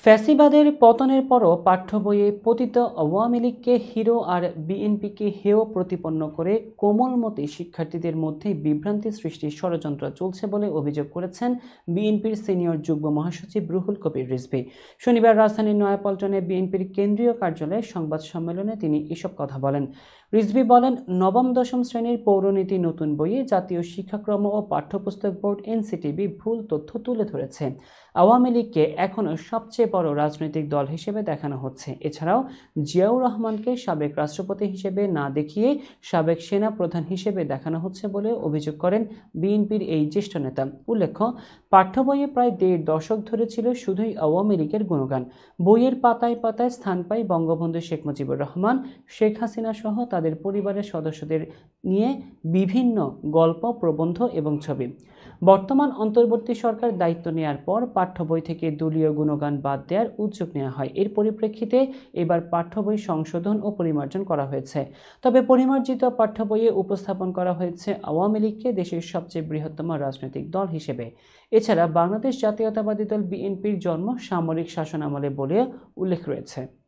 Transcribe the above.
ফ্যাসিবাদের পতনের পরও পাঠ্য বইয়ে পতিত আওয়ামী লীগকে হিরো আর বিএনপিকে হেয় প্রতিপন্ন করে কোমলমতি শিক্ষার্থীদের মধ্যে বিভ্রান্তি সৃষ্টির ষড়যন্ত্র চলছে বলে অভিযোগ করেছেন বিএনপির সিনিয়র যুগ্ম মহাসচিব রুহুল কবির রিজভী। শনিবার রাজধানীর নয়াপল্টনে বিএনপির কেন্দ্রীয় কার্যালয়ে সংবাদ সম্মেলনে তিনি এসব কথা বলেন। রিজভী বলেন, নবম-দশম শ্রেণীর পৌরনীতি নতুন বইয়ে জাতীয় শিক্ষাক্রম ও পাঠ্যপুস্তক বোর্ড এনসিটিবি ভুল তথ্য তুলে ধরেছে। আওয়ামী লীগকে এখনও সবচেয়ে বড় রাজনৈতিক দল হিসেবে দেখানো হচ্ছে। এছাড়াও জিয়াউর রহমানকে সাবেক রাষ্ট্রপতি হিসেবে না দেখিয়ে সাবেক সেনা প্রধান হিসেবে দেখানো হচ্ছে বলে অভিযোগ করেন বিএনপির এই জ্যেষ্ঠ নেতা। উল্লেখ্য, পাঠ্য বইয়ে প্রায় ১.৫ দশক ধরে ছিল শুধুই আওয়ামী লীগের গুণগান। বইয়ের পাতায় পাতায় স্থান পায় বঙ্গবন্ধু শেখ মুজিবুর রহমান, শেখ হাসিনা সহ তাদের পরিবারের সদস্যদের নিয়ে বিভিন্ন গল্প, প্রবন্ধ এবং ছবি। বর্তমান অন্তর্বর্তী সরকার দায়িত্ব নেয়ার পর পাঠ্য বই থেকে দলীয় গুণগান বাদ দেওয়ার উদ্যোগ নেওয়া হয়। এর পরিপ্রেক্ষিতে এবার পাঠ্য বই সংশোধন ও পরিমার্জন করা হয়েছে। তবে পরিমার্জিত পাঠ্য বইয়ে উপস্থাপন করা হয়েছে আওয়ামী লীগকে দেশের সবচেয়ে বৃহত্তম রাজনৈতিক দল হিসেবে। এছাড়া বাংলাদেশ জাতীয়তাবাদী দল বিএনপির জন্ম সামরিক শাসনামলে বলে উল্লেখ রয়েছে।